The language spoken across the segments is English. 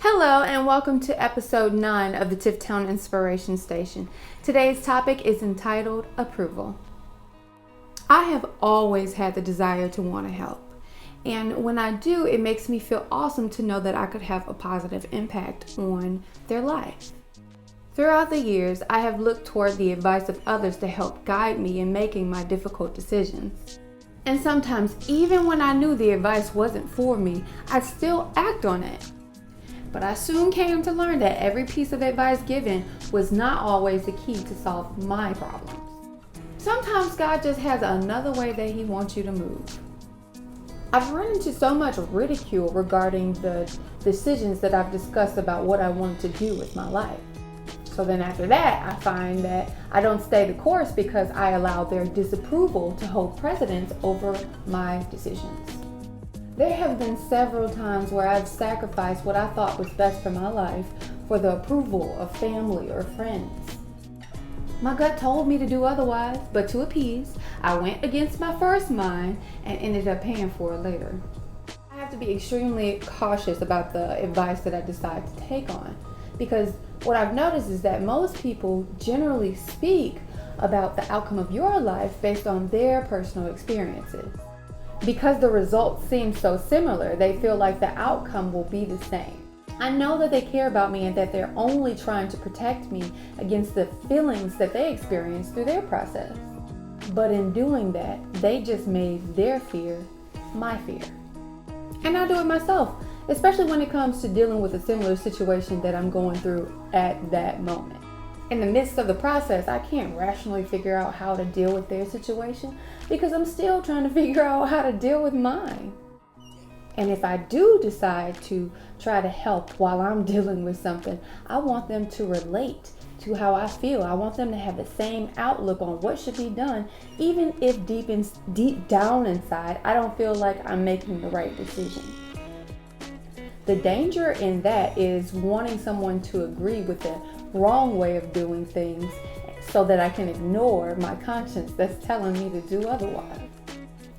Hello and welcome to episode 9 of the Tifftown Inspiration Station. Today's topic is entitled Approval. I have always had the desire to want to help. And when I do, it makes me feel awesome to know that I could have a positive impact on their life. Throughout the years, I have looked toward the advice of others to help guide me in making my difficult decisions. And sometimes, even when I knew the advice wasn't for me, I'd still act on it. But I soon came to learn that every piece of advice given was not always the key to solve my problems. Sometimes God just has another way that He wants you to move. I've run into so much ridicule regarding the decisions that I've discussed about what I wanted to do with my life. So then after that, I find that I don't stay the course because I allow their disapproval to hold precedence over my decisions. There have been several times where I've sacrificed what I thought was best for my life for the approval of family or friends. My gut told me to do otherwise, but to appease, I went against my first mind and ended up paying for it later. I have to be extremely cautious about the advice that I decide to take on, because what I've noticed is that most people generally speak about the outcome of your life based on their personal experiences. Because the results seem so similar, they feel like the outcome will be the same. I know that they care about me and that they're only trying to protect me against the feelings that they experience through their process. But in doing that, they just made their fear my fear. And I do it myself, especially when it comes to dealing with a similar situation that I'm going through at that moment. In the midst of the process, I can't rationally figure out how to deal with their situation because I'm still trying to figure out how to deal with mine. And if I do decide to try to help while I'm dealing with something, I want them to relate to how I feel. I want them to have the same outlook on what should be done, even if deep down inside, I don't feel like I'm making the right decision. The danger in that is wanting someone to agree with the wrong way of doing things so that I can ignore my conscience that's telling me to do otherwise.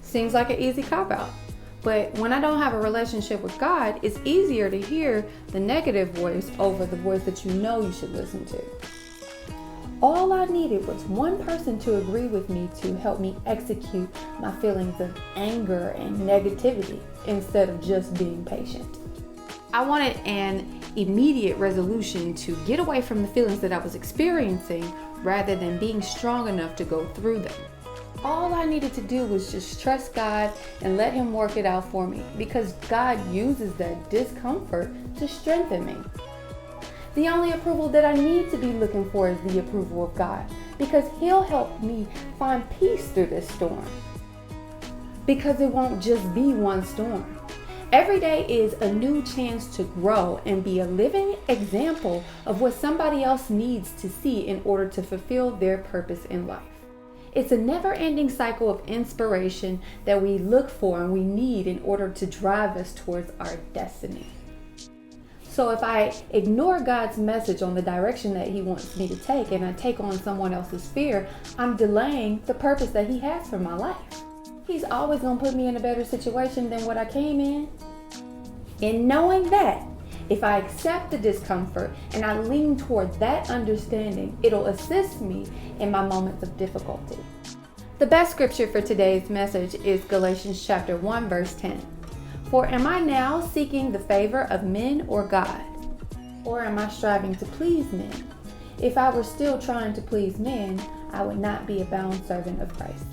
Seems like an easy cop-out. But when I don't have a relationship with God, it's easier to hear the negative voice over the voice that you know you should listen to. All I needed was one person to agree with me to help me execute my feelings of anger and negativity instead of just being patient. I wanted an immediate resolution to get away from the feelings that I was experiencing rather than being strong enough to go through them. All I needed to do was just trust God and let Him work it out for me, because God uses that discomfort to strengthen me. The only approval that I need to be looking for is the approval of God, because He'll help me find peace through this storm. Because it won't just be one storm. Every day is a new chance to grow and be a living example of what somebody else needs to see in order to fulfill their purpose in life. It's a never-ending cycle of inspiration that we look for and we need in order to drive us towards our destiny. So if I ignore God's message on the direction that He wants me to take and I take on someone else's fear, I'm delaying the purpose that He has for my life. He's always going to put me in a better situation than what I came in. In knowing that, if I accept the discomfort and I lean toward that understanding, it'll assist me in my moments of difficulty. The best scripture for today's message is Galatians chapter 1, verse 10. For am I now seeking the favor of men or God? Or am I striving to please men? If I were still trying to please men, I would not be a bound servant of Christ.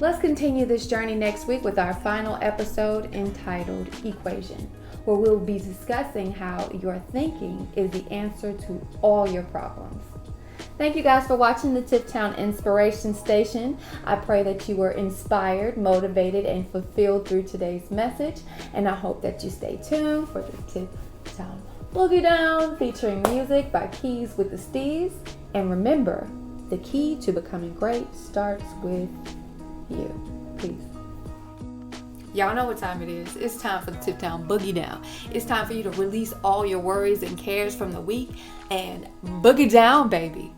Let's continue this journey next week with our final episode entitled Equation, where we'll be discussing how your thinking is the answer to all your problems. Thank you guys for watching the Tifftown Inspiration Station. I pray that you were inspired, motivated, and fulfilled through today's message, and I hope that you stay tuned for the Tifftown Boogie Down featuring music by Keys with the Steez. And remember, the key to becoming great starts with you. Peace. Y'all know what time it is. It's time for the Tifftown Boogie Down. It's time for you to release all your worries and cares from the week and boogie down, baby.